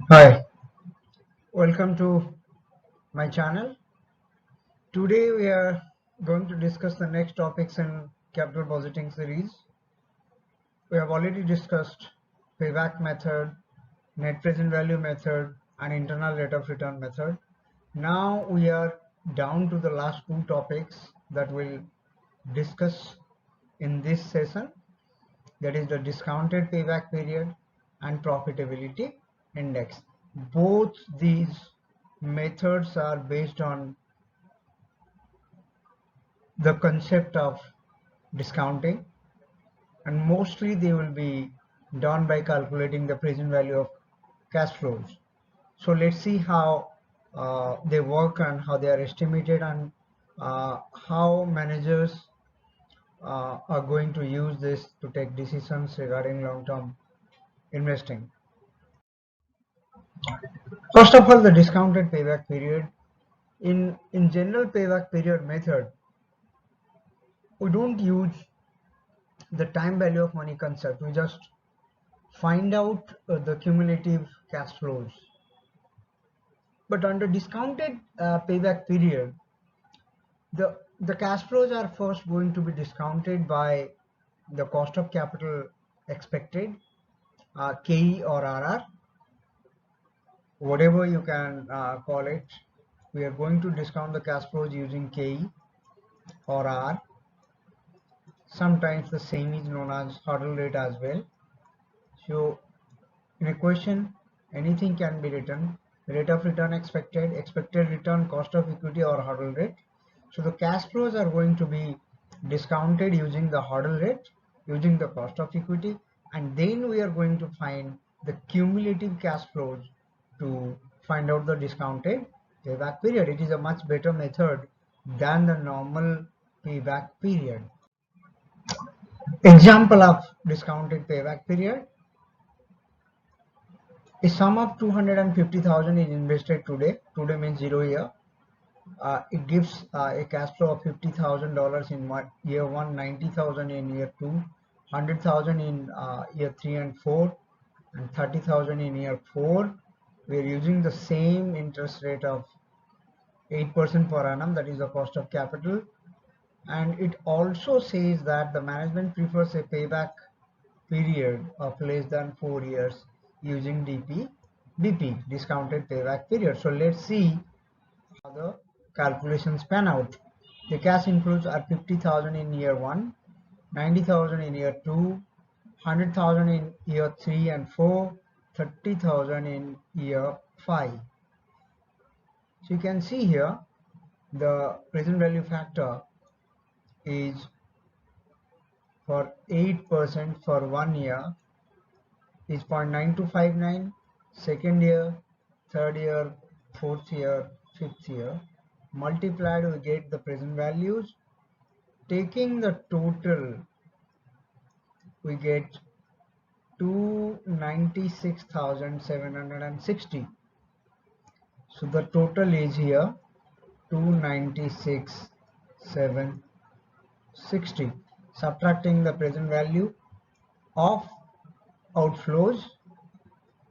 Hi, welcome to my channel. Today we are going to discuss the next topics in capital budgeting series. We have already discussed payback method, net present value method, and internal rate of return method. Now we are down to the last two topics that we'll discuss in this session, that is the discounted payback period and profitability index. Both these methods are based on the concept of discounting, and mostly they will be done by calculating the present value of cash flows. So let's see how they work and how they are estimated, and how managers are going to use this to take decisions regarding long-term investing. First of all, the discounted payback period. In general payback period method, we don't use the time value of money concept. We just find out the cumulative cash flows. But under discounted payback period, the cash flows are first going to be discounted by the cost of capital expected, KE or RR, whatever you can call it. We are going to discount the cash flows using KE or R. Sometimes the same is known as hurdle rate as well. So in a question, anything can be written: rate of return expected, expected return, cost of equity, or hurdle rate. So the cash flows are going to be discounted using the hurdle rate, using the cost of equity, and then we are going to find the cumulative cash flows to find out the discounted payback period. It is a much better method than the normal payback period. Example of discounted payback period: a sum of 250,000 is invested today. Today means 0 year. It gives a cash flow of $50,000 in year one, 90,000 in year two, 100,000 in year three and four, and 30,000 in year four. We are using the same interest rate of 8% per annum, that is the cost of capital. And it also says that the management prefers a payback period of less than 4 years using BP, discounted payback period. So let's see how the calculations pan out. The cash inflows are 50,000 in year 1, 90,000 in year 2, 100,000 in year 3 and 4, 30,000 in year 5. So you can see here the present value factor is for 8% for 1 year is 0.9259, second year, third year, fourth year, fifth year. Multiplied, we get the present values. Taking the total, we get 296,760. So the total is here 296,760. Subtracting the present value of outflows,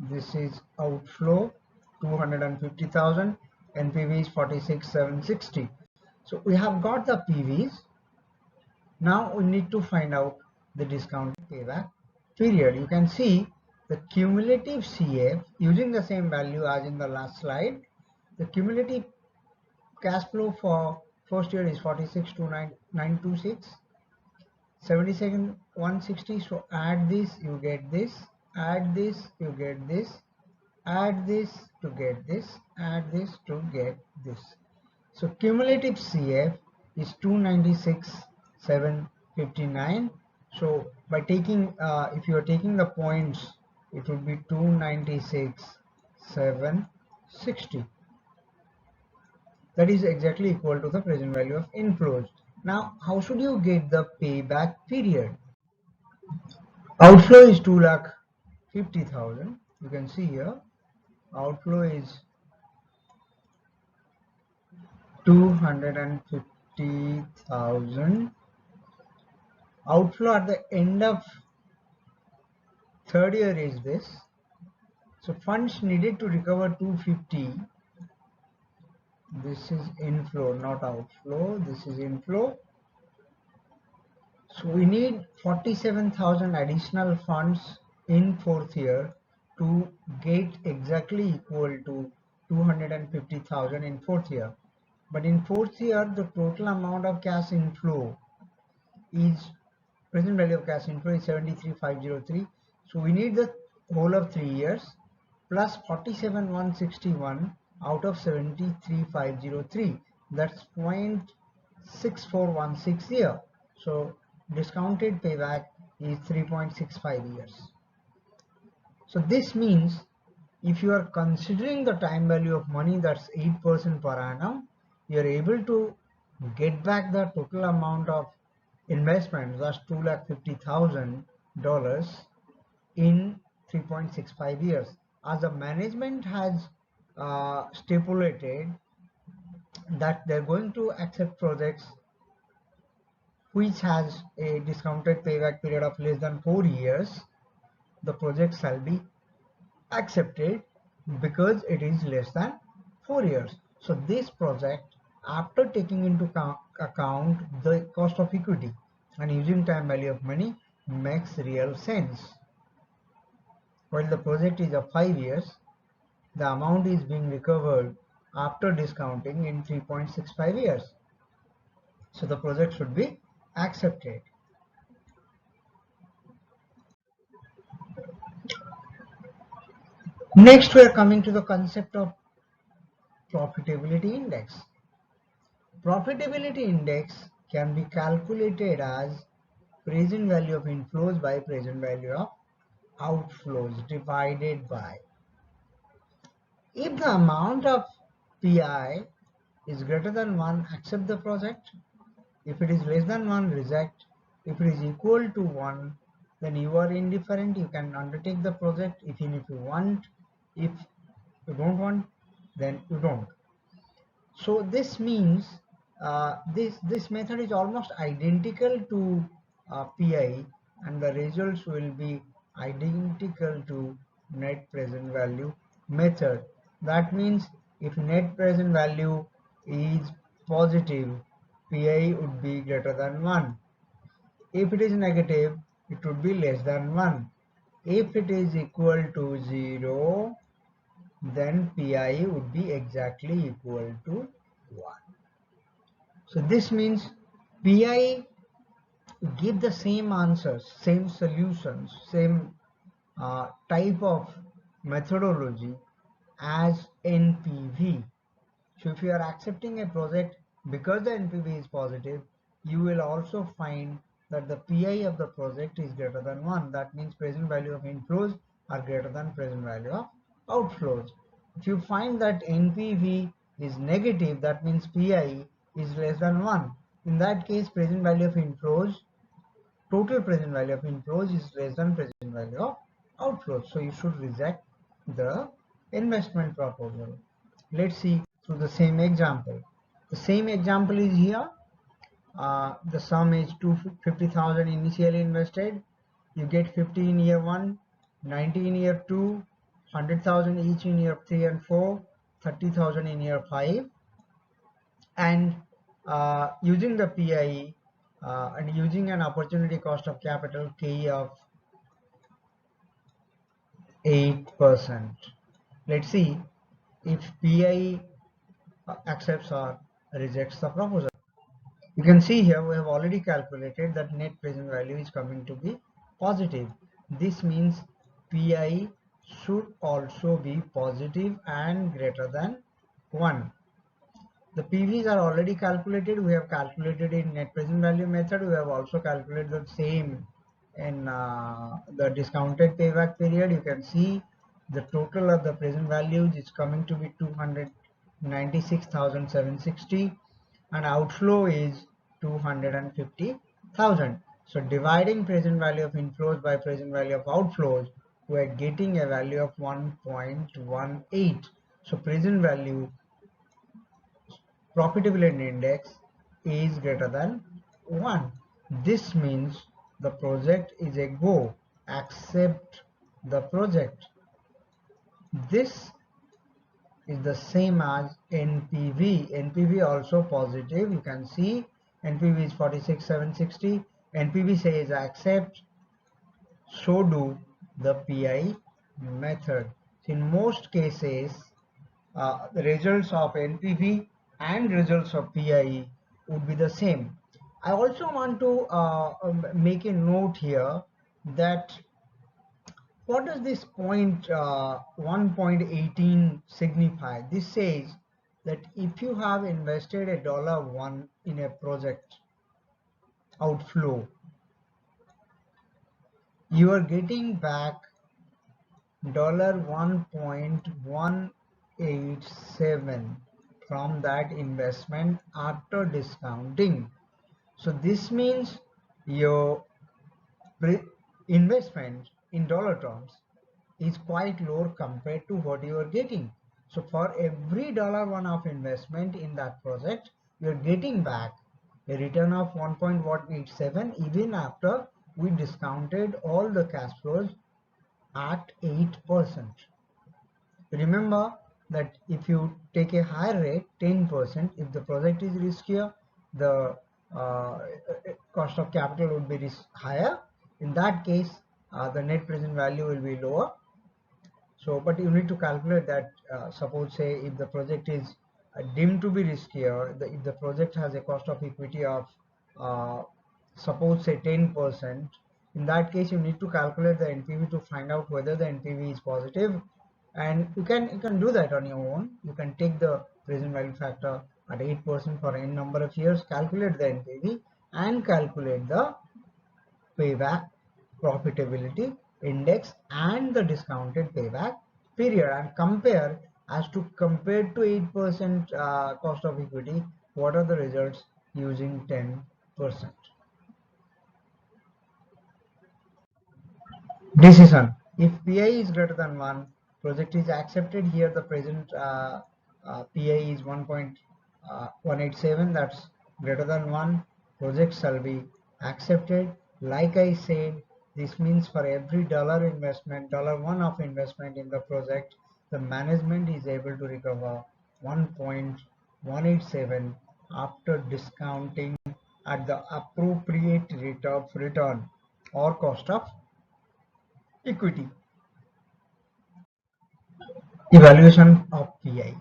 this is outflow 250,000, NPV is 46,760. So we have got the PVs. Now we need to find out the discount payback period. You can see the cumulative CF using the same value as in the last slide. The cumulative cash flow for first year is 46,926, 72 160. So add this, you get this, add this, you get this, add this to get this, add this to get this. So cumulative CF is 296,759. So by taking, if you are taking the points, it would be 296,760. That is exactly equal to the present value of inflows. Now, how should you get the payback period? Outflow is 2,50,000. You can see here, outflow is 250,000. Outflow at the end of third year is this. So funds needed to recover 250. This is inflow, not outflow. This is inflow. So we need 47,000 additional funds in fourth year to get exactly equal to 250,000 in fourth year. But in fourth year, the total amount of cash inflow is, present value of cash inflow is 73,503. So we need the whole of 3 years plus 47,161 out of 73,503. That's 0.6416 year. So discounted payback is 3.65 years. So this means if you are considering the time value of money, that's 8% per annum, you are able to get back the total amount of investment, that's $250,000 in 3.65 years. As the management has stipulated that they're going to accept projects which has a discounted payback period of less than 4 years, the project shall be accepted because it is less than 4 years. So this project, after taking into account the cost of equity and using time value of money, makes real sense. While the project is of 5 years, the amount is being recovered after discounting in 3.65 years. So the project should be accepted. Next, we are coming to the concept of profitability index. Profitability index can be calculated as present value of inflows by present value of outflows divided by, if the amount of PI is greater than 1, accept the project. If it is less than 1, reject. If it is equal to 1, then you are indifferent, you can undertake the project even if you want. If you don't want, then you don't. So this means this method is almost identical to PI, and the results will be identical to net present value method. That means if net present value is positive, PI would be greater than 1. If it is negative, it would be less than 1. If it is equal to 0, then PI would be exactly equal to 1. So this means PI give the same answers, same solutions, same type of methodology as NPV. So if you are accepting a project because the NPV is positive, you will also find that the PI of the project is greater than 1. That means present value of inflows are greater than present value of outflows. If you find that NPV is negative, that means PI is less than 1. In that case, present value of inflows, total present value of inflows is less than present value of outflows. So you should reject the investment proposal. Let's see through the same example. The same example is here. The sum is 250,000 initially invested. You get 50 in year 1, 90 in year 2, 100,000 each in year 3 and 4, 30,000 in year 5. And using the PIE and using an opportunity cost of capital K of 8%. Let's see if PIE accepts or rejects the proposal. You can see here we have already calculated that net present value is coming to be positive. This means PI should also be positive and greater than 1. The PVs are already calculated. We have calculated in net present value method. We have also calculated the same in the discounted payback period. You can see the total of the present values is coming to be 296,760 and outflow is 250,000. So dividing present value of inflows by present value of outflows, we are getting a value of 1.18. So present value profitability index is greater than 1. This means the project is a go. Accept the project. this is the same as NPV. NPV also positive. You can see NPV is 46,760. NPV says accept. So do the PI method. In most cases, the results of NPV and results of PI would be the same. I also want to make a note here that what does this point 1.18 signify? This says that if you have invested a $1 in a project outflow, you are getting back $1.187 from that investment after discounting. So this means your investment in dollar terms is quite low compared to what you are getting. So for every $1 of investment in that project, you are getting back a return of 1.187 even after we discounted all the cash flows at 8%. Remember that if you take a higher rate, 10%, if the project is riskier, the cost of capital would be higher. In that case, the net present value will be lower. So, but you need to calculate that, suppose say if the project is deemed to be riskier, if the project has a cost of equity of suppose say 10%, in that case you need to calculate the NPV to find out whether the NPV is positive, and you can do that on your own. You can take the present value factor at 8% for n number of years, calculate the NPV and calculate the payback profitability index and the discounted payback period, and compare as to compared to 8% cost of equity, what are the results using 10%. Decision: if PI is greater than 1, project is accepted. Here the present PI is 1.187, that's greater than 1, project shall be accepted. Like I said, this means for every dollar investment, $1 of investment in the project, the management is able to recover 1.187 after discounting at the appropriate rate of return or cost of equity. Evaluation of PI.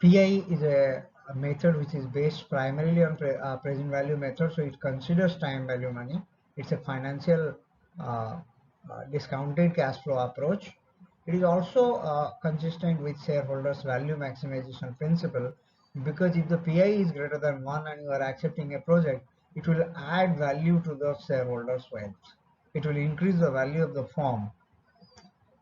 PI is a method which is based primarily on present value method, so it considers time value money. It's a financial discounted cash flow approach. It is also consistent with shareholders value maximization principle, because if the PI is greater than 1 and you are accepting a project, it will add value to the shareholders' wealth. It will increase the value of the firm.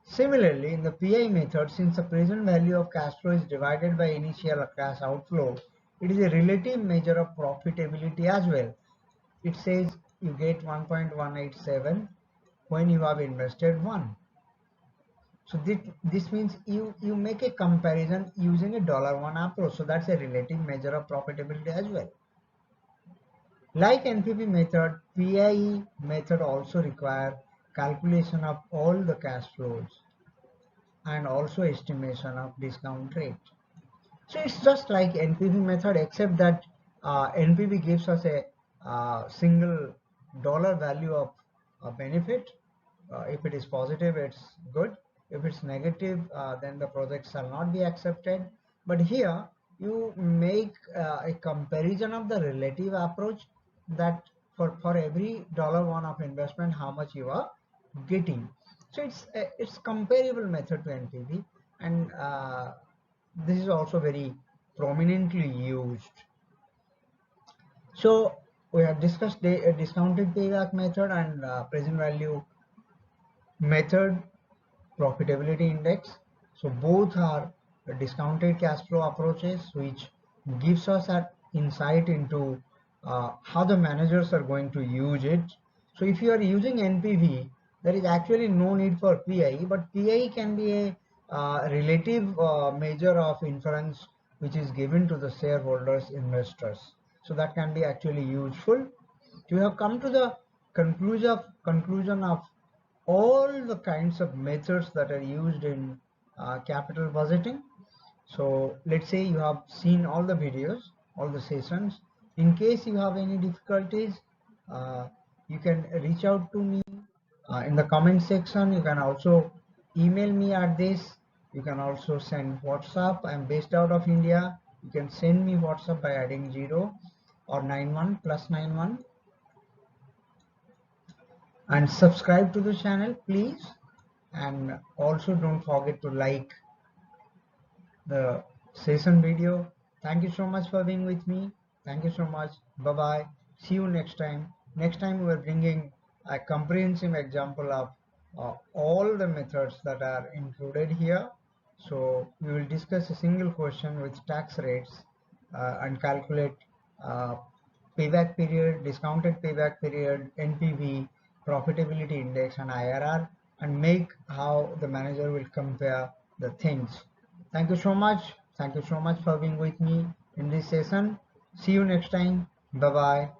Similarly, in the PI method, since the present value of cash flow is divided by initial cash outflow, it is a relative measure of profitability as well. It says you get 1.187 when you have invested 1. So this means you make a comparison using a $1 approach. So that's a relative measure of profitability as well. Like NPV method, PI method also require calculation of all the cash flows and also estimation of discount rate. So it's just like NPV method, except that NPV gives us a single dollar value of benefit. If it is positive, it's good. If it's negative, then the project shall not be accepted. But here you make a comparison of the relative approach, that for every $1 of investment, how much you are getting. So it's comparable method to NPV, and this is also very prominently used. So we have discussed the discounted payback method and present value method profitability index. So both are discounted cash flow approaches, which gives us an insight into how the managers are going to use it. So if you are using NPV, there is actually no need for PI, but PI can be a relative measure of inference which is given to the shareholders, investors. So that can be actually useful. We have come to the conclusion of all the kinds of methods that are used in capital budgeting. So let's say you have seen all the videos, all the sessions. In case you have any difficulties, uh, you can reach out to me in the comment section. You can also email me at this. You can also send WhatsApp. I'm based out of India. You can send me WhatsApp by adding 0 or 91 plus 91, and subscribe to the channel please, and also don't forget to like the session video. Thank you so much for being with me. Thank you so much. Bye bye. See you next time. Next time we are bringing a comprehensive example of all the methods that are included here. So we will discuss a single question with tax rates and calculate uh, payback period, discounted payback period, NPV, profitability index, and IRR, and make how the manager will compare the things. Thank you so much. Thank you so much for being with me in this session. See you next time. Bye bye.